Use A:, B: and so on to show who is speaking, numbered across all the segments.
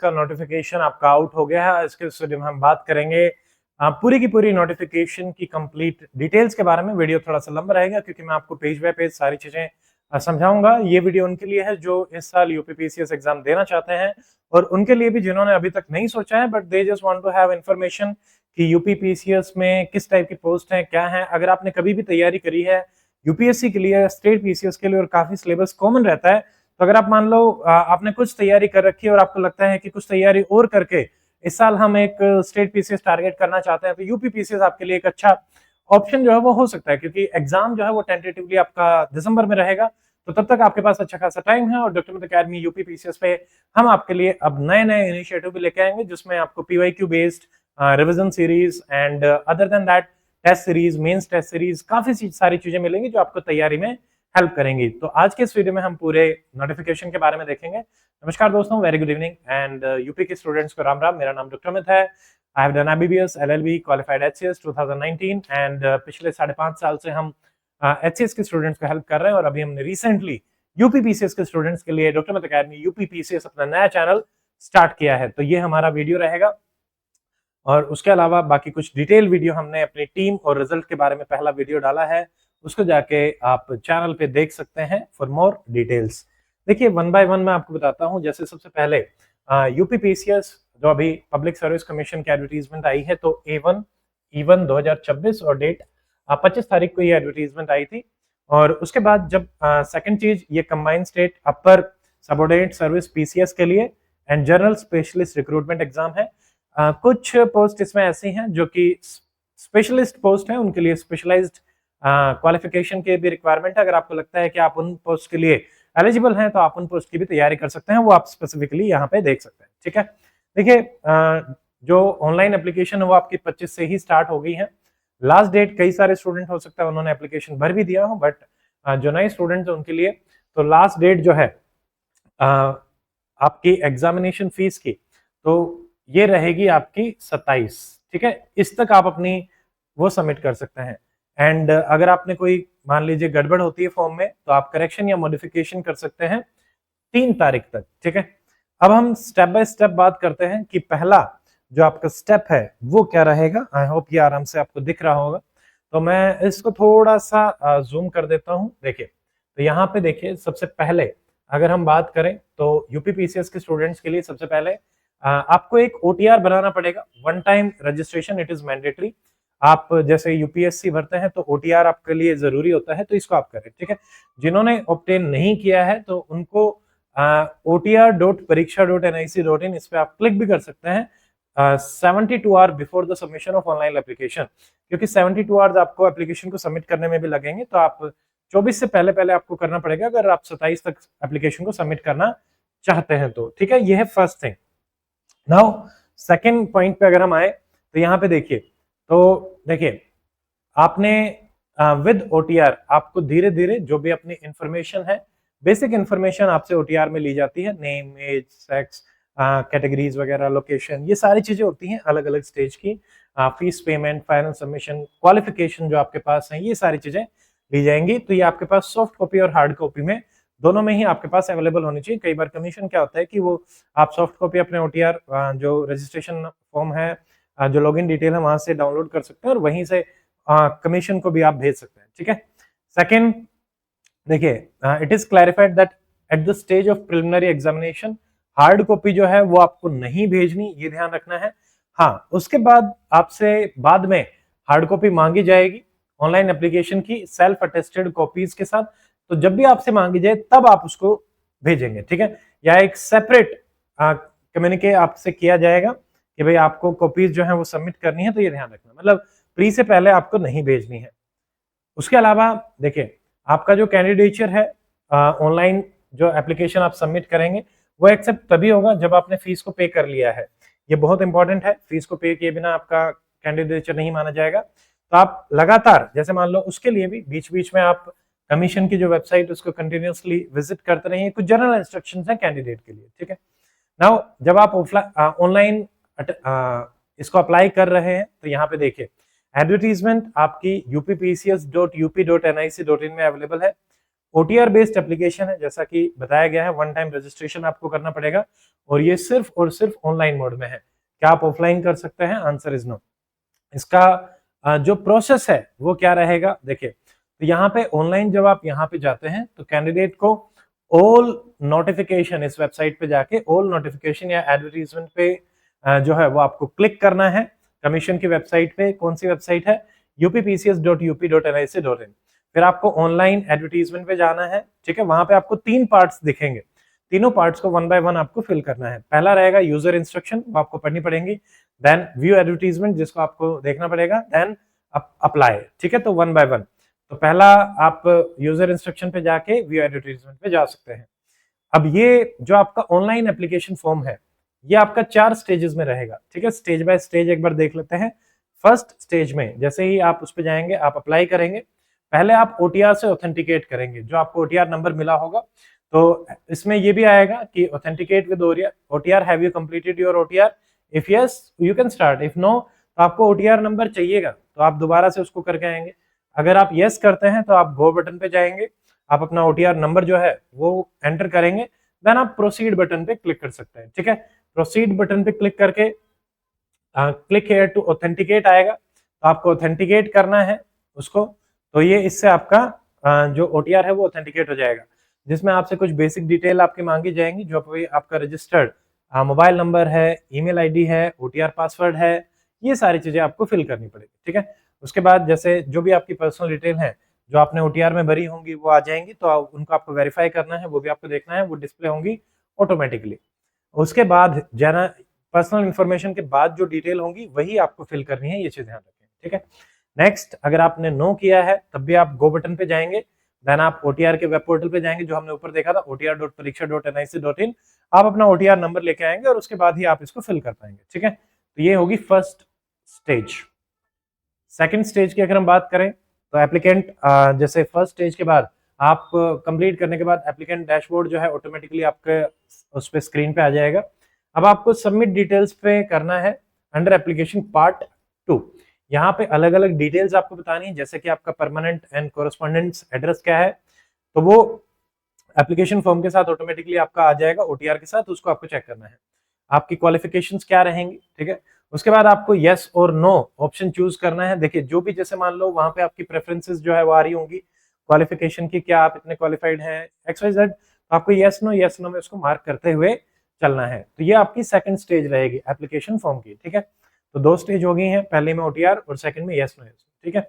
A: का नोटिफिकेशन आपका आउट हो गया है। आज के इस वीडियो में हम बात करेंगे पूरी की पूरी नोटिफिकेशन की कंप्लीट डिटेल्स के बारे में। वीडियो थोड़ा सा लंबा रहेगा क्योंकि मैं आपको पेज बाय पेज सारी चीजें समझाऊंगा। ये वीडियो उनके लिए है जो इस साल यूपीपीसीएस एग्जाम देना चाहते हैं और उनके लिए भी जिन्होंने अभी तक नहीं सोचा है but they just want to have information कि यूपीपीसीएस में किस टाइप की पोस्ट है, क्या है। अगर आपने कभी भी तैयारी करी है यूपीएससी के लिए, स्टेट पीसीएस के लिए और काफी सिलेबस कॉमन रहता है, तो अगर आप मान लो आपने कुछ तैयारी कर रखी है और आपको लगता है कि कुछ तैयारी और करके इस साल हम एक स्टेट पीसीएस टारगेट करना चाहते हैं, तो यूपी पीसीएस आपके लिए एक अच्छा ऑप्शन जो है वो हो सकता है, क्योंकि एग्जाम जो है वो टेंटेटिवली आपका दिसंबर में रहेगा। तो तब तक आपके पास अच्छा खासा टाइम है और doctor Amit academy UP PCS पे हम आपके लिए अब नए नए इनिशिएटिव भी लेके आएंगे, जिसमें आपको PYQ based revision series and other than that test series, mains test series, काफी सारी चीजें मिलेंगी जो आपको तैयारी में हेल्प करेंगी। तो आज के इस वीडियो में हम पूरे नोटिफिकेशन के बारे में देखेंगे। नमस्कार दोस्तों, very good evening and UP के स्टूडेंट्स को राम राम। मेरा नाम डॉक्टर अमित है। I have done MBBS LLB qualified HCS 2019 and पिछले 5.5 साल से हम एचसीएस के स्टूडेंट्स को हेल्प कर रहे हैं और अभी हमने रिसेंटली यूपी पीसीएस के स्टूडेंट्स के लिए doctor Amit academy UP PCS अपना नया चैनल स्टार्ट किया है। तो ये हमारा वीडियो रहेगा और उसके अलावा बाकी कुछ डिटेल वीडियो हमने अपनी टीम और रिजल्ट के बारे में पहला वीडियो डाला है, उसको जाके आप चैनल पे देख सकते हैं फॉर मोर डिटेल्स। देखिए वन बाय वन मैं आपको बताता हूं। जैसे सबसे पहले यूपी पीसीएस जो अभी पब्लिक सर्विस कमीशन की एडवर्टीजमेंट आई है, तो A1 E1 2026 और डेट 25 तारीख को ये एडवर्टीजमेंट आई थी। और उसके बाद जब सेकंड चीज, ये कंबाइंड स्टेट अपर सबऑर्डिनेट सर्विस पीसीएस के लिए and general specialist recruitment exam है। कुछ पोस्ट इसमें ऐसी हैं जो कि स्पेशलिस्ट पोस्ट हैं, उनके लिए स्पेशलाइज्ड क्वालिफिकेशन के भी रिक्वायरमेंट है। अगर आपको लगता है कि आप उन पोस्ट के लिए एलिजिबल हैं तो आप उन पोस्ट की भी तैयारी कर सकते हैं, वो आप स्पेसिफिकली यहाँ पे देख सकते हैं। ठीक है, देखिए जो ऑनलाइन एप्लीकेशन है वो आपकी 25 से ही स्टार्ट हो गई है। लास्ट डेट कई सारे स्टूडेंट हो सकता है उन्होंने एप्लीकेशन भर भी दिया हो, बट जो नए स्टूडेंट है उनके लिए तो लास्ट डेट जो है आपकी एग्जामिनेशन फीस की, तो ये रहेगी आपकी 27। ठीक है, इस तक आप अपनी वो सबमिट कर सकते हैं। एंड अगर आपने कोई मान लीजिए गड़बड़ होती है फॉर्म में, तो आप करेक्शन या मॉडिफिकेशन कर सकते हैं 3 तारीख तक। ठीक है, अब हम स्टेप बाय स्टेप बात करते हैं कि पहला जो आपका स्टेप है वो क्या रहेगा। आई होप ये आराम से आपको दिख रहा होगा, तो मैं इसको थोड़ा सा जूम कर देता हूं। देखिए, तो यहाँ पे देखिए सबसे पहले अगर हम बात करें तो यूपी पीसीएस के स्टूडेंट्स के लिए सबसे पहले आपको एक ओटीआर बनाना पड़ेगा। One time registration, it is mandatory. आप जैसे यूपीएससी भरते हैं तो ओटीआर आपके लिए जरूरी होता है, तो इसको आप करें। ठीक है, जिन्होंने ऑब्टेन नहीं किया है तो उनको otr.pariksha.nic.in इस पे आप क्लिक भी कर सकते हैं 72 hour before the submission of online application, क्योंकि 72 आवर्स आपको एप्लीकेशन को सबमिट करने में भी लगेंगे। तो आप 24 से पहले पहले आपको करना पड़ेगा अगर आप 27 तक एप्लीकेशन को सबमिट करना चाहते हैं तो। ठीक है, ये है first thing. Now second point पे अगर हम आए तो यहाँ पे देखिए, तो देखिए आपने विद ओटीआर आपको धीरे धीरे जो भी अपनी इंफॉर्मेशन है, बेसिक इंफॉर्मेशन आपसे ओटीआर में ली जाती है। नेम, एज, सेक्स, कैटेगरीज वगैरह, लोकेशन, ये सारी चीजें होती हैं अलग अलग स्टेज की। Fees payment, final submission, qualification जो आपके पास है, ये सारी चीजें ली जाएंगी। तो ये आपके पास सॉफ्ट कॉपी और हार्ड कॉपी में दोनों में ही आपके पास अवेलेबल होनी चाहिए। कई बार कमीशन क्या होता है कि वो आप सॉफ्ट कॉपी अपने ओटीआर जो रजिस्ट्रेशन फॉर्म है, जो लॉगिन डिटेल है, वहां से डाउनलोड कर सकते हैं और वहीं से कमीशन को भी आप भेज सकते हैं। ठीक है, सेकेंड देखिए, it is clarified that at the stage of preliminary examination hard copy जो है वो आपको नहीं भेजनी, ये ध्यान रखना है। हाँ, उसके बाद आपसे बाद में हार्ड कॉपी मांगी जाएगी ऑनलाइन एप्लीकेशन की सेल्फ अटेस्टेड कॉपीज के साथ। तो जब भी आपसे मांगी जाए तब आप उसको भेजेंगे। ठीक है, या एक सेपरेट कम्युनिके आपसे किया जाएगा कि भाई आपको कॉपीज जो है वो सबमिट करनी है, तो ये ध्यान रखना, मतलब प्री से पहले आपको नहीं भेजनी है। उसके अलावा देखिए, आपका जो कैंडिडेचर है ऑनलाइन जो एप्लीकेशन आप सबमिट करेंगे वो एक्सेप्ट तभी होगा जब आपने फीस को पे कर लिया है। ये बहुत इंपॉर्टेंट है, फीस को पे किए बिना आपका कैंडिडेचर नहीं माना जाएगा। तो आप लगातार, जैसे मान लो उसके लिए भी बीच बीच में आप कमीशन की जो वेबसाइट उसको कंटिन्यूअसली विजिट करते रहिए। कुछ जनरल इंस्ट्रक्शंस हैं कैंडिडेट के लिए। ठीक है, नाउ जब आप ऑनलाइन इसको अप्लाई कर रहे हैं तो यहाँ पे देखिए एडवर्टीजमेंट आपकी uppcs.up.nic.in में अवेलेबल है। OTR बेस्ड एप्लीकेशन है, जैसा कि बताया गया है, वन टाइम रजिस्ट्रेशन आपको करना पड़ेगा और ये सिर्फ और सिर्फ ऑनलाइन मोड में है। क्या आप ऑफलाइन कर सकते हैं? Answer is no. इसका जो प्रोसेस है वो क्या रहेगा, देखिए तो यहाँ पे ऑनलाइन जब आप यहाँ पे जाते हैं तो कैंडिडेट को ऑल नोटिफिकेशन, इस वेबसाइट पे जाके ऑल नोटिफिकेशन या एडवर्टीजमेंट पे जो है वो आपको क्लिक करना है। कमीशन की वेबसाइट पे, कौन सी वेबसाइट है? uppcs.up.nic.in। फिर आपको ऑनलाइन एडवर्टीजमेंट पे जाना है, ठीक है। वहां पे आपको 3 पार्ट्स दिखेंगे, तीनों पार्ट्स को वन बाय वन आपको फिल करना है। पहला रहेगा यूजर इंस्ट्रक्शन, वो आपको पढ़नी पड़ेंगी। देन व्यू एडवर्टीजमेंट, जिसको आपको देखना पड़ेगा। देन अप्लाई, ठीक है। तो वन बाय वन, तो पहला आप यूजर इंस्ट्रक्शन पे जाके व्यू एडवर्टीजमेंट पे जा सकते हैं। अब ये जो आपका ऑनलाइन एप्लीकेशन फॉर्म है, ये आपका 4 स्टेजेस में रहेगा, ठीक है। स्टेज बाय स्टेज एक बार देख लेते हैं। फर्स्ट स्टेज में जैसे ही आप उस पे जाएंगे, आप अप्लाई करेंगे, पहले आप OTR से ऑथेंटिकेट करेंगे, जो आपको OTR नंबर मिला होगा। तो इसमें ये भी आएगा कि authenticate with OTR, have you completed your OTR? If yes you can start, if no तो आपको OTR नंबर चाहिएगा, तो आप दोबारा से उसको करके आएंगे। अगर आप यस करते हैं तो आप गो बटन पे जाएंगे, आप अपना OTR नंबर जो है वो एंटर करेंगे, देन आप प्रोसीड बटन पे क्लिक कर सकते हैं, ठीक है। प्रोसीड बटन पे क्लिक करके क्लिक हेयर टू ऑथेंटिकेट आएगा, तो आपको ऑथेंटिकेट करना है उसको। तो ये इससे आपका जो OTR है वो ऑथेंटिकेट हो जाएगा, जिसमें आपसे कुछ बेसिक डिटेल आपकी मांगी जाएंगी, जो आपका रजिस्टर्ड मोबाइल नंबर है, ईमेल आईडी है, OTR पासवर्ड है, ये सारी चीजें आपको फिल करनी पड़ेगी, ठीक है। उसके बाद जैसे जो भी आपकी पर्सनल डिटेल है जो आपने OTR में भरी होंगी वो आ जाएंगी, तो उनको आपको वेरीफाई करना है, वो भी आपको देखना है, वो डिस्प्ले होंगी ऑटोमेटिकली। उसके बाद जाना, पर्सनल इंफॉर्मेशन के बाद जो डिटेल होंगी वही आपको फिल करनी है, ये चीज ध्यान रखें, ठीक है। नेक्स्ट, अगर आपने नो किया है तब भी आप गो बटन पे जाएंगे, देन आप OTR के वेब पोर्टल पे जाएंगे, जो हमने ऊपर देखा था otr.pariksha.nic.in। आप अपना OTR नंबर लेके आएंगे और उसके बाद ही आप इसको फिल कर पाएंगे, ठीक है। तो ये होगी फर्स्ट स्टेज। सेकंड स्टेज की अगर हम बात करें तो एप्लीकेंट, जैसे फर्स्ट स्टेज के बाद आप कंप्लीट करने के बाद एप्लीकेंट डैशबोर्ड जो है ऑटोमेटिकली आपके उस पे स्क्रीन पे आ जाएगा। अब आपको सबमिट डिटेल्स पे करना है अंडर एप्लीकेशन पार्ट 2। यहाँ पे अलग अलग डिटेल्स आपको बतानी है, जैसे कि आपका परमानेंट एंड कोरस्पॉन्डेंस एड्रेस क्या है, तो वो एप्लीकेशन फॉर्म के साथ ऑटोमेटिकली आपका आ जाएगा OTR के साथ, उसको आपको चेक करना है। आपकी क्वालिफिकेशंस क्या रहेंगी, ठीक है। उसके बाद आपको यस और नो ऑप्शन चूज करना है। देखिए जो भी, जैसे मान लो वहां पे आपकी प्रेफरेंसेस जो है वो आ रही होंगी क्वालिफिकेशन की, क्या आप इतने क्वालिफाइड हैं XYZ, तो आपको यस नो में उसको मार्क करते हुए चलना है। तो ये आपकी सेकंड स्टेज रहेगी एप्लीकेशन फॉर्म की, ठीक है। तो 2 स्टेज हो गई हैं, पहले में OTR और सेकंड में यस नो, ठीक है।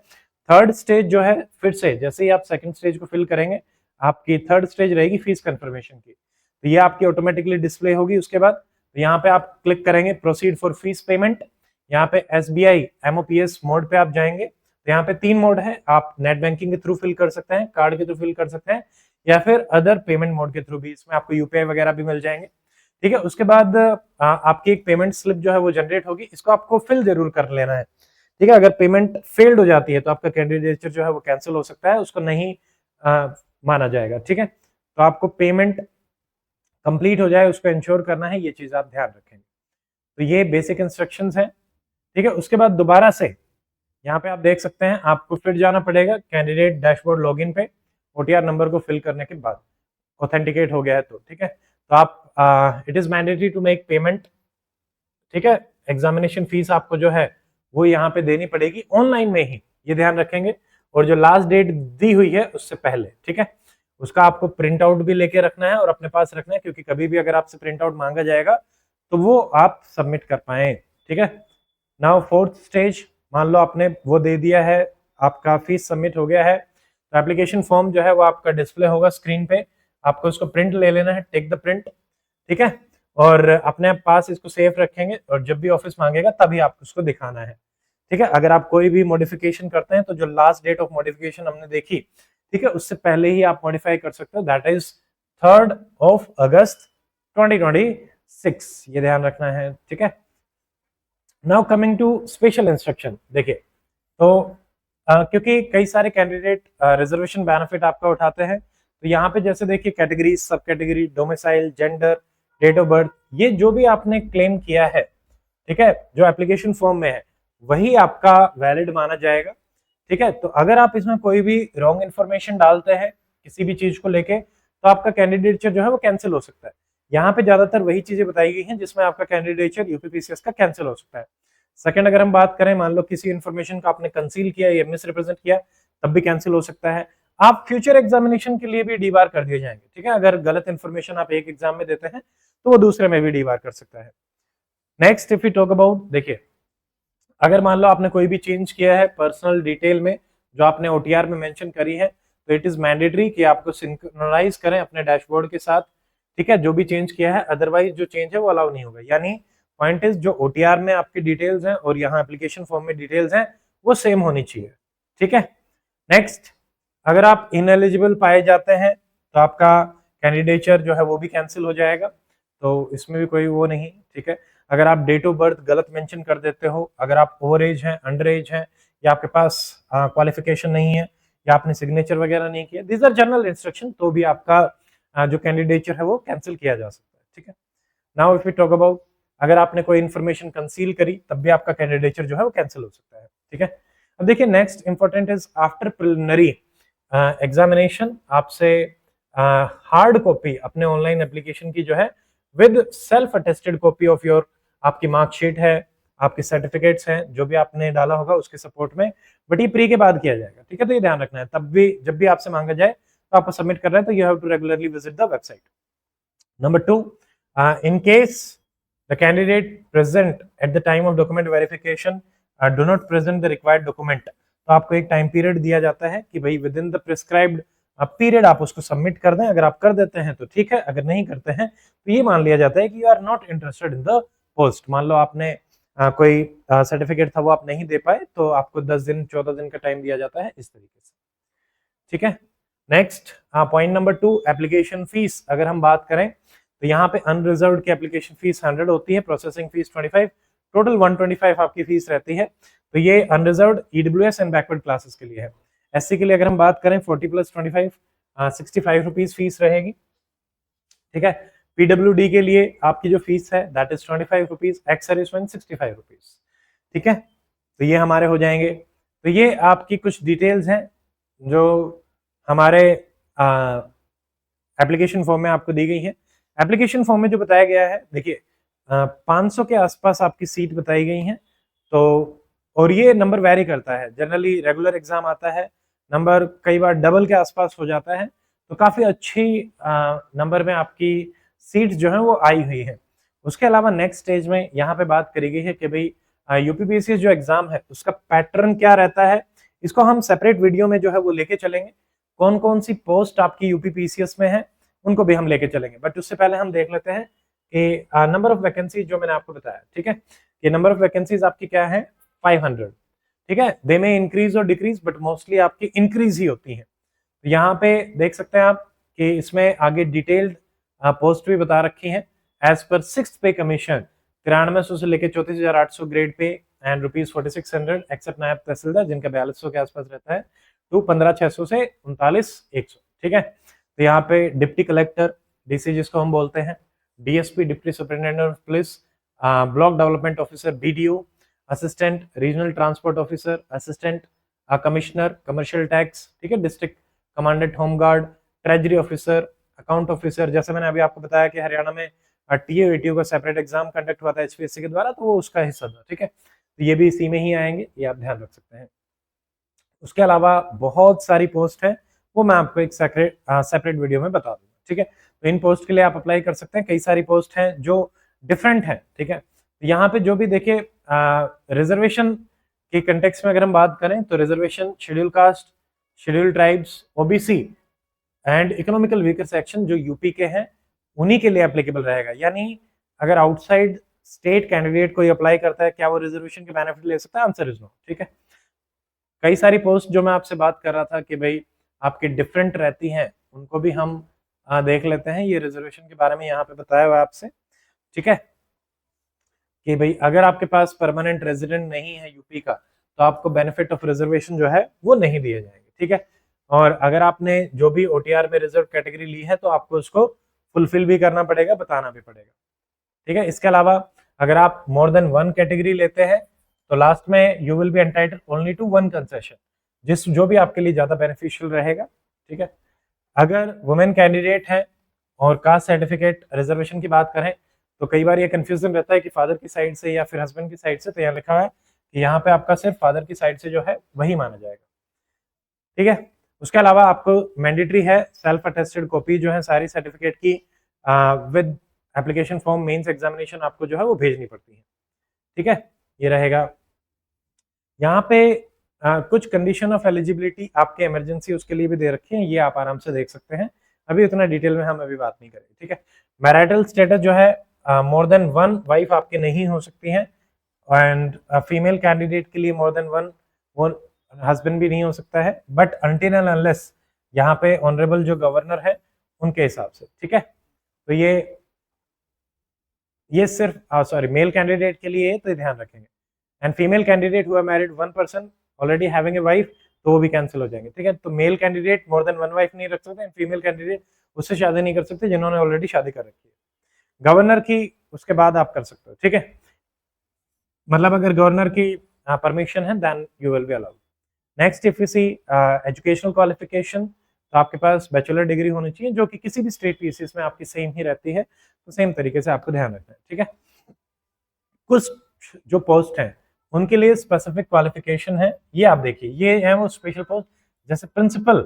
A: थर्ड स्टेज जो है, फिर से जैसे ही आप सेकंड स्टेज को फिल करेंगे, आपकी थर्ड स्टेज रहेगी फीस कंफर्मेशन की। तो ये आपकी ऑटोमेटिकली डिस्प्ले होगी। उसके बाद तो यहाँ पे आप क्लिक करेंगे प्रोसीड फॉर फीस पेमेंट, यहाँ पे SBI MOPS मोड पे आप जाएंगे। तो यहाँ पे 3 मोड है, आप नेट बैंकिंग के थ्रू फिल कर सकते हैं, कार्ड के थ्रू फिल कर सकते हैं, या फिर अदर पेमेंट मोड के थ्रू भी, इसमें आपको UPI वगैरह भी मिल जाएंगे, ठीक है। उसके बाद आपकी एक पेमेंट स्लिप जो है वो जनरेट होगी, इसको आपको फिल जरूर कर लेना है, ठीक है। अगर पेमेंट फेल्ड हो जाती है तो आपका कैंडिडेचर जो है वो कैंसिल हो सकता है, उसको नहीं माना जाएगा, ठीक है। तो आपको पेमेंट कंप्लीट हो जाए उसको इंश्योर करना है, ये चीज आप ध्यान रखेंगे। तो ये बेसिक इंस्ट्रक्शंस हैं, ठीक है। उसके बाद दोबारा से यहाँ पे आप देख सकते हैं, आपको फिर जाना पड़ेगा कैंडिडेट डैशबोर्ड लॉगिन पे, OTR नंबर को फिल करने के बाद ऑथेंटिकेट हो गया है तो, ठीक है। तो आप it is mandatory to make payment, ठीक है। एग्जामिनेशन फीस आपको जो है वो यहाँ पे देनी पड़ेगी ऑनलाइन में ही, ये ध्यान रखेंगे, और जो लास्ट डेट दी हुई है उससे पहले, ठीक है। उसका आपको प्रिंट आउट भी लेके रखना है और अपने पास रखना है, क्योंकि कभी भी अगर आपसे प्रिंट आउट मांगा जाएगा तो वो आप सबमिट कर पाए, ठीक है। नाउ फोर्थ स्टेज, मान लो आपने वो दे दिया है, आपका फीस सबमिट हो गया है, तो एप्लीकेशन फॉर्म जो है वो आपका डिस्प्ले होगा स्क्रीन पे, आपको उसको प्रिंट ले लेना है, टेक द प्रिंट, ठीक है। और अपने पास इसको सेफ रखेंगे, और जब भी ऑफिस मांगेगा तभी आपको उसको दिखाना है, ठीक है। अगर आप कोई भी मॉडिफिकेशन करते हैं तो जो लास्ट डेट ऑफ मॉडिफिकेशन हमने देखी, ठीक है, उससे पहले ही आप मॉडिफाई कर सकते हो, that is 3rd of August 2026, ये ध्यान रखना है, ठीक है। Now coming to special instruction, देखिए तो क्योंकि कई सारे कैंडिडेट रिजर्वेशन बेनिफिट आपका उठाते हैं, तो यहाँ पे जैसे देखिए कैटेगरी, सब category, domicile, gender, date of birth, ये जो भी आपने क्लेम किया है, ठीक है, जो एप्लीकेशन फॉर्म में है वही आपका वैलिड माना जाएगा, ठीक है। तो अगर आप इसमें कोई भी रॉन्ग इन्फॉर्मेशन डालते हैं किसी भी चीज को लेके, तो आपका कैंडिडेचर जो है वो कैंसिल हो सकता है। यहाँ पे ज्यादातर वही चीजें बताई गई हैं जिसमें आपका कैंडिडेचर यूपीपीसीएस का कैंसिल हो सकता है। सेकंड, अगर हम बात करें, मान लो किसी इन्फॉर्मेशन को आपने कंसील किया या मिसरिप्रेजेंट किया, तब भी कैंसिल हो सकता है। आप फ्यूचर एग्जामिनेशन के लिए भी डीबार कर दिए जाएंगे, ठीक है। अगर गलत इन्फॉर्मेशन आप एक एग्जाम में देते हैं तो वो दूसरे में भी डीबार कर सकता है। Next, if you talk about, देखिए अगर मान लो आपने कोई भी चेंज किया है पर्सनल डिटेल में जो आपने ओटीआर में मेंशन करी है, तो इट इज मैंडेटरी कि आपको सिंक्रोनाइज करें अपने डैशबोर्ड के साथ, ठीक है, जो भी चेंज किया है। अदरवाइज जो चेंज है वो अलाउ नहीं होगा। यानी पॉइंट इज, जो ओटीआर में आपकी डिटेल्स हैं और यहाँ एप्लीकेशन फॉर्म में डिटेल्स हैं वो सेम होनी चाहिए, ठीक है। नेक्स्ट, अगर आप इनएलिजिबल पाए जाते हैं तो आपका कैंडिडेचर जो है वो भी कैंसिल हो जाएगा, तो इसमें भी कोई वो नहीं, ठीक है। अगर आप डेट ऑफ बर्थ गलत मेंशन कर देते हो, अगर आप ओवर एज हैं, अंडर एज हैं, या आपके पास क्वालिफिकेशन नहीं है, या आपने सिग्नेचर वगैरह नहीं किया, दीज आर जनरल इंस्ट्रक्शन, तो भी आपका जो कैंडिडेचर है वो कैंसिल किया जा सकता है, ठीक है। Now if we talk about, अगर आपने कोई इन्फॉर्मेशन कंसील करी तब भी आपका कैंडिडेचर जो है वो कैंसिल हो सकता है, ठीक है। अब देखिए next important is, after preliminary examination आपसे हार्ड कॉपी अपने ऑनलाइन एप्लीकेशन की जो है with self attested copy of your, आपकी मार्कशीट है, आपके सर्टिफिकेट्स हैं, जो भी आपने डाला होगा उसके सपोर्ट में, बट ये प्री के बाद किया जाएगा, ठीक है। तो ये ध्यान रखना है, तब भी जब भी आपसे मांगा जाए तो आपको सबमिट कर रहे हैं तो you have to regularly visit the website. Number 2, in case the candidate present at the time of document verification do not present the required document, तो आपको एक टाइम पीरियड दिया जाता है कि भाई with in the prescribed period आप उसको सबमिट कर दें। अगर आप कर देते हैं तो ठीक है, अगर नहीं करते हैं तो ये मान लिया जाता है कि you are not interested in the post. मान लो आपने कोई सर्टिफिकेट था वो आप नहीं दे पाए तो आपको 10 दिन 14 दिन का टाइम दिया जाता है, इस तरीके से, ठीक है। Next point number 2, application fees. अगर हम बात करें तो यहाँ पे अनरिजर्व की एप्लीकेशन फीस 100 होती है, प्रोसेसिंग फीस 25, टोटल 125 आपकी फीस रहती है। तो ये unreserved EWS and backward classes के लिए है। एससी के लिए अगर हम बात करें 40 + 25 65 रुपीज फीस रहेगी, ठीक है। पीडब्ल्यूडी के लिए आपकी जो फीस है that is 25 rupees, ex serviceman 65 rupees, ठीक है। तो ये हमारे हो जाएंगे। तो ये आपकी कुछ डिटेल्स हैं जो हमारे एप्लीकेशन फॉर्म में आपको दी गई है। एप्लीकेशन फॉर्म में जो बताया गया है, देखिए 500 के आसपास आपकी सीट बताई गई हैं, तो और ये नंबर वेरी करता है। जनरली रेगुलर एग्जाम आता है, नंबर कई बार डबल के आसपास हो जाता है, तो काफी अच्छी नंबर में आपकी सीट जो है वो आई हुई है। उसके अलावा नेक्स्ट स्टेज में यहाँ पे बात करी गई है कि भाई यूपीपीसीएस जो एग्जाम है उसका पैटर्न क्या रहता है, इसको हम सेपरेट वीडियो में जो है वो लेके चलेंगे। कौन कौन सी पोस्ट आपकी यूपीपीसीएस में है उनको भी हम लेके चलेंगे, बट उससे पहले हम देख लेते हैं कि नंबर ऑफ वैकेंसी जो मैंने आपको बताया, ठीक है, कि नंबर ऑफ वैकेंसीज आपकी क्या है 500, ठीक है। दे में इंक्रीज और डिक्रीज, बट मोस्टली आपकी इंक्रीज ही होती है। तो यहाँ पे देख सकते हैं आप कि इसमें आगे डिटेल्ड पोस्ट भी बता रखी है। एज पर 6th पे कमीशन 9300 से लेकर 34,800 ग्रेड पे एंड ₹4600 एक्सेप्ट नायब तहसीलदार जिनका 4200 के आसपास रहता है, टू 15,600 से 39,100, ठीक है। तो यहाँ पे डिप्टी कलेक्टर, डीसी जिसको हम बोलते हैं, DSP deputy superintendent of police, block development officer BDO, assistant regional transport officer, assistant commissioner commercial tax, ठीक है, district commandant home guard, treasury officer, account officer. जैसे मैंने अभी आपको बताया कि हरियाणा में टीओ एटीओ का सेपरेट एग्जाम कंडक्ट हुआ था एचपीएससी के द्वारा, तो वो उसका हिस्सा था, ठीक है। तो ये भी इसी में ही आएंगे, ये आप ध्यान रख सकते हैं। उसके अलावा बहुत सारी पोस्ट है, वो मैं आपको एक सेपरेट वीडियो में बता दूंगा, ठीक है। तो इन पोस्ट के लिए आप अप्लाई कर सकते हैं। कई सारी पोस्ट हैं जो डिफरेंट है, ठीक है। तो यहाँ पे जो भी देखिए रिजर्वेशन के कंटेक्स्ट में अगर हम बात करें तो reservation, schedule caste, schedule tribes, OBC and economical weaker section जो यूपी के हैं उन्हीं के लिए एप्लीकेबल रहेगा। यानी अगर आउटसाइड स्टेट कैंडिडेट कोई अप्लाई करता है, क्या वो रिजर्वेशन के बेनिफिट ले सकता है? आंसर इज नो, ठीक है। कई सारी पोस्ट जो मैं आपसे बात कर रहा था कि भाई आपके डिफरेंट रहती हैं, उनको भी हम देख लेते हैं। ये रिजर्वेशन के बारे में यहाँ पे बताया हुआ है आपसे, ठीक है, कि भाई अगर आपके पास परमानेंट रेजिडेंट नहीं है यूपी का तो आपको बेनिफिट ऑफ रिजर्वेशन जो है वो नहीं दिए जाएंगे, ठीक है। और अगर आपने जो भी ओटीआर में रिजर्व कैटेगरी ली है तो आपको उसको फुलफिल भी करना पड़ेगा, बताना भी पड़ेगा, ठीक है। इसके अलावा अगर आप मोर देन 1 कैटेगरी लेते हैं तो लास्ट में you will be entitled only to 1 concession, जो भी आपके लिए ज्यादा बेनिफिशियल रहेगा, ठीक है। अगर वुमेन कैंडिडेट है और कास्ट सर्टिफिकेट रिजर्वेशन की बात करें तो कई बार ये कंफ्यूजन रहता है कि फादर की साइड से या फिर हस्बैंड की साइड से, तो यहाँ लिखा है कि यहाँ पे आपका सिर्फ फादर की साइड से जो है वही माना जाएगा। ठीक है, उसके अलावा आपको मैंडेटरी है सेल्फ अटेस्टेड कॉपी जो है सारी सर्टिफिकेट की with application form mains examination आपको जो है वो भेजनी पड़ती है। ठीक है, ये रहेगा। यहाँ पे कुछ कंडीशन ऑफ एलिजिबिलिटी आपके इमरजेंसी उसके लिए भी दे रखी है, ये आप आराम से देख सकते हैं, अभी उतना डिटेल में हम अभी बात नहीं करेंगे। ठीक है, मैरिटल स्टेटस जो है मोर देन वन वाइफ आपके नहीं हो सकती हैं, एंड फीमेल कैंडिडेट के लिए मोर देन वन वो हस्बैंड भी नहीं हो सकता है, बट अनटिल एंड अनलेस यहाँ पे ऑनरेबल जो गवर्नर है उनके हिसाब से। ठीक है, तो ये सिर्फ सॉरी मेल कैंडिडेट के लिए है, तो ध्यान रखेंगे। एंड फीमेल कैंडिडेट हुआ married one person already having a wife, तो वो भी कैंसिल हो जाएंगे। ठीक है, तो male candidate more than one wife नहीं रख सकते, एंड फीमेल कैंडिडेट उससे शादी नहीं कर सकते जिन्होंने ऑलरेडी शादी कर रखी है। गवर्नर की उसके बाद आप कर सकते हो। ठीक है, मतलब अगर गवर्नर की परमिशन है then you will be allowed. Next if you see educational qualification, तो आपके पास बैचलर डिग्री होनी चाहिए जो कि किसी भी स्टेट पीसीएस में आपकी सेम ही रहती है, तो सेम तरीके से आपको ध्यान रखना है। ठीक है, कुछ जो पोस्ट हैं उनके लिए स्पेसिफिक क्वालिफिकेशन है, ये आप देखिए, ये है वो स्पेशल पोस्ट, जैसे प्रिंसिपल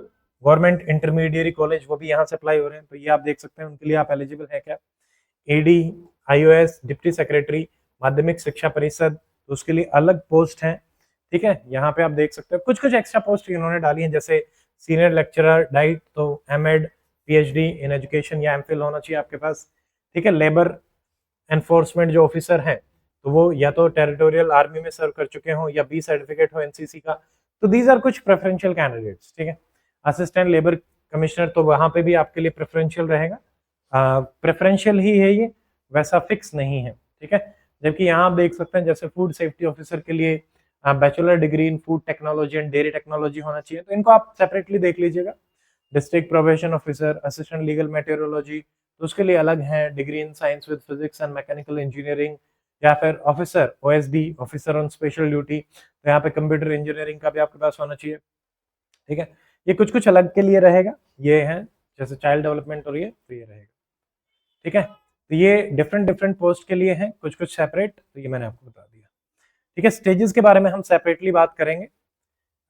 A: गवर्नमेंट इंटरमीडिएट कॉलेज, वो भी यहाँ से अप्लाई हो रहे हैं, तो ये आप देख सकते हैं उनके लिए आप एलिजिबल है क्या। एडी, आईओएस, डिप्टी सेक्रेटरी, माध्यमिक शिक्षा परिषद, तो उसके लिए अलग पोस्ट हैं। ठीक है, यहाँ पे आप देख सकते हैं कुछ कुछ एक्स्ट्रा पोस्ट इन्होंने डाली हैं, जैसे सीनियर लेक्चरर डाइट, तो एमएड, पीएचडी इन एजुकेशन या एमफिल होना चाहिए आपके पास। ठीक है, लेबर एनफोर्समेंट जो ऑफिसर हैं, तो वो या तो टेरिटोरियल आर्मी में सर्व कर चुके हों या बी सर्टिफिकेट हो एनसीसी का, तो दीज आर कुछ प्रेफरेंशियल कैंडिडेट्स। ठीक है, असिस्टेंट लेबर कमिश्नर, तो वहां पे भी आपके लिए प्रेफरेंशियल रहेगा, प्रेफरेंशियल ही है ये, वैसा फिक्स नहीं है। ठीक है, जबकि यहाँ आप देख सकते हैं जैसे फूड सेफ्टी ऑफिसर के लिए bachelor degree in food technology and dairy technology होना चाहिए, तो इनको आप सेपरेटली देख लीजिएगा। District probation officer, assistant legal meteorology, तो उसके लिए अलग है, degree in science with physics and mechanical engineering, या फिर officer OSD, officer on special duty, तो यहाँ पे कंप्यूटर इंजीनियरिंग का भी आपके पास होना चाहिए। ठीक है, ये कुछ कुछ अलग के लिए रहेगा, ये है जैसे चाइल्ड डेवलपमेंट और ये, तो ये रहेगा। ठीक है, तो ये डिफरेंट डिफरेंट पोस्ट के लिए हैं, कुछ कुछ सेपरेट, तो ये मैंने आपको बता दिया। ठीक है, स्टेजेस के बारे में हम सेपरेटली बात करेंगे।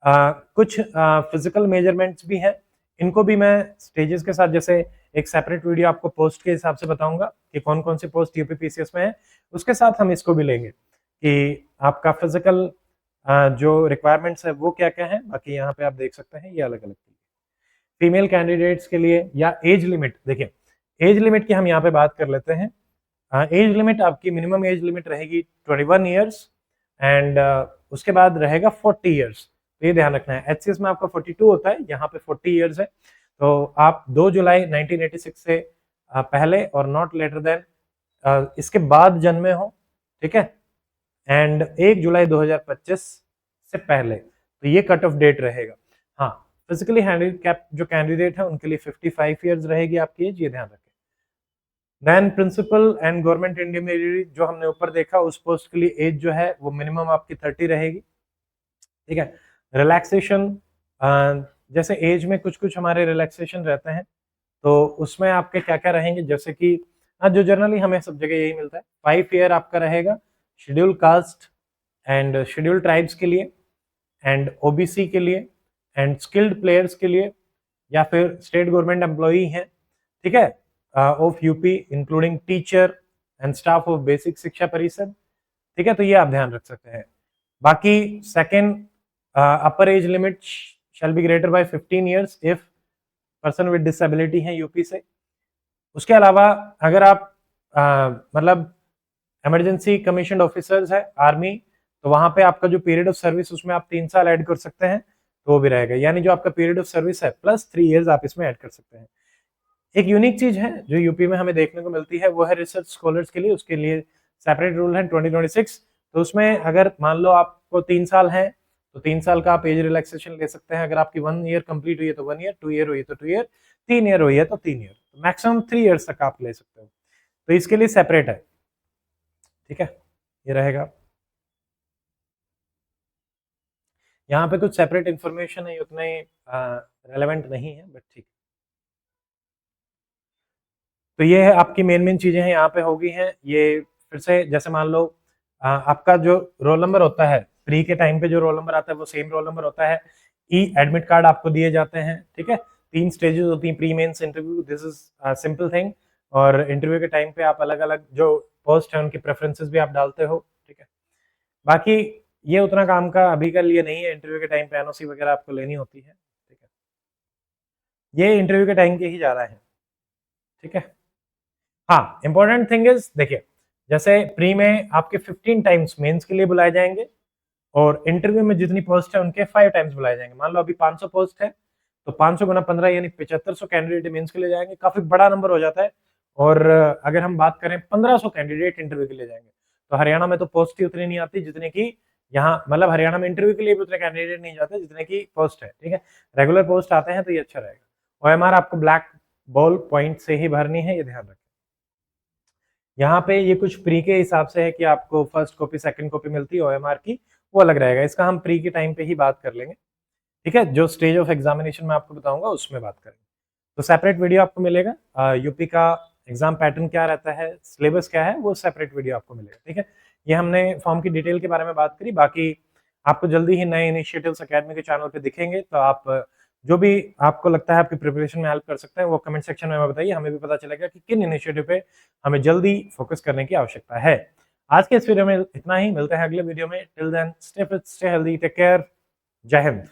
A: कुछ फिजिकल मेजरमेंट्स भी हैं, इनको भी मैं स्टेजेस के साथ जैसे एक सेपरेट वीडियो आपको पोस्ट के हिसाब से बताऊंगा कि कौन कौन सी पोस्ट यूपीपीसीएस में है, उसके साथ हम इसको भी लेंगे कि आपका फिजिकल जो रिक्वायरमेंट्स है वो क्या क्या है। बाकी यहाँ पे आप देख सकते हैं ये अलग अलग फीमेल कैंडिडेट्स के लिए, या एज लिमिट, देखिए एज लिमिट की हम यहाँ पे बात कर लेते हैं। एज लिमिट आपकी मिनिमम एज लिमिट रहेगी 21 ईयर्स, एंड उसके बाद रहेगा 40 ईयर्स, तो ये ध्यान रखना है। एचसीएस में आपका 42 होता है, यहाँ पे 40 ईयर्स है, तो आप 2 जुलाई 1986 से पहले और नॉट लेटर देन इसके बाद जन्मे हो। ठीक है, एंड 1 जुलाई 2025 से पहले, तो ये कट ऑफ डेट रहेगा। हाँ, फिजिकली हैंडिकैप जो कैंडिडेट है उनके लिए 55 ईयर्स रहेगी आपकी एज, ये ध्यान रखें। Then principal and government intermediate जो हमने ऊपर देखा, उस पोस्ट के लिए एज जो है वो मिनिमम आपकी 30 रहेगी। ठीक है, रिलैक्सेशन, जैसे एज में कुछ कुछ हमारे रिलैक्सेशन रहते हैं, तो उसमें आपके क्या क्या रहेंगे, जैसे कि जो जनरली हमें सब जगह यही मिलता है, 5 ईयर आपका रहेगा schedule caste and schedule tribes के लिए, एंड ओबीसी के लिए, एंड स्किल्ड प्लेयर्स के लिए, या फिर स्टेट गवर्नमेंट एम्प्लॉई हैं। ठीक है, of UP including teacher and staff of basic शिक्षा परिषद। ठीक है, तो ये आप ध्यान रख सकते हैं। बाकी second, upper age limit shall be greater by 15 years if person with disability है यूपी से। उसके अलावा अगर आप मतलब इमरजेंसी कमीशन ऑफिसर्स है आर्मी, तो वहां पे आपका जो पीरियड ऑफ सर्विस उसमें आप 3 साल ऐड कर सकते हैं, तो वो भी रहेगा, यानी जो आपका पीरियड ऑफ सर्विस है प्लस 3 इयर्स आप इसमें ऐड कर सकते हैं। एक यूनिक चीज है जो यूपी में हमें देखने को मिलती है, वो है रिसर्च स्कॉलर्स के लिए, उसके लिए सेपरेट रूल है 2026, तो उसमें अगर मान लो आपको 3 साल है तो 3 साल का आप एज रिलैक्सेशन ले सकते हैं। अगर आपकी 1 ईयर कंप्लीट हुई है तो 1 ईयर, 2 ईयर हुई है तो 2 ईयर, 3 ईयर हुई है तो 3 ईयर, मैक्सिमम 3 ईयर्स तक आप ले सकते हो, तो इसके लिए सेपरेट है। ठीक है, ये रहेगा। यहाँ पे कुछ सेपरेट इंफॉर्मेशन है, उतने रेलेवेंट नहीं है, बट ठीक। तो ये है आपकी मेन चीजें हैं यहाँ पे होगी हैं। ये फिर से जैसे मान लो आपका जो रोल नंबर होता है, प्री के टाइम पे जो रोल नंबर आता है वो सेम रोल नंबर होता है। ई एडमिट कार्ड आपको दिए जाते हैं, ठीक है। 3 स्टेजेस होती हैं, pre mains interview, this is simple thing. और इंटरव्यू के टाइम पे आप अलग अलग जो पोस्ट है उनकी प्रेफरेंसेस भी आप डालते हो, ठीक है। बाकी ये उतना काम का अभी के लिए नहीं है, इंटरव्यू के टाइम पे एनओसी वगैरह आपको लेनी होती है, ठीक है। ये इंटरव्यू के टाइम के ही जा रहा है, ठीक है। हाँ, इंपॉर्टेंट थिंग इज देखिए, जैसे प्री में आपके 15 टाइम्स मेंस के लिए बुलाए जाएंगे और इंटरव्यू में जितनी पोस्ट है उनके 5 टाइम्स बुलाए जाएंगे। मान लो अभी 500 पोस्ट है तो 500 गुना 15 यानी 7500 कैंडिडेट मेंस के लिए जाएंगे, काफी बड़ा नंबर हो जाता है। और अगर हम बात करें 1500 कैंडिडेट इंटरव्यू के लिए जाएंगे, तो हरियाणा में तो पोस्ट ही उतनी नहीं आती जितने की यहाँ, मतलब हरियाणा में इंटरव्यू के लिए भी उतने कैंडिडेट नहीं जाते जितने की पोस्ट है, ठीक है। रेगुलर पोस्ट आते हैं तो ये अच्छा रहेगा। ओएमआर आपको ब्लैक बॉल पॉइंट से ही भरनी है, ये ध्यान रखें। यहाँ पे ये कुछ प्री के हिसाब से है कि आपको फर्स्ट कॉपी सेकंड कॉपी मिलती है ओएमआर की, वो अलग रहेगा, इसका हम प्री के टाइम पे ही बात कर लेंगे, ठीक है। जो स्टेज ऑफ एग्जामिनेशन मैं आपको बताऊंगा उसमें बात करेंगे। तो सेपरेट वीडियो आपको मिलेगा, यूपी का एग्जाम पैटर्न क्या रहता है, सिलेबस क्या है, वो सेपरेट वीडियो आपको मिलेगा, ठीक है। ये हमने फॉर्म की डिटेल के बारे में बात करी, बाकी आपको जल्दी ही नए इनिशिएटिव्स अकेडमी के चैनल पे दिखेंगे। तो आप जो भी आपको लगता है आपकी प्रिपरेशन में हेल्प कर सकता है वो कमेंट सेक्शन में बताइए, हमें भी पता चलेगा कि किन इनिशिएटिव पे हमें जल्दी फोकस करने की आवश्यकता है। आज के इस वीडियो में इतना ही, मिलते हैं अगले वीडियो में। Till then stay fit, stay healthy, take care, जय हिंद।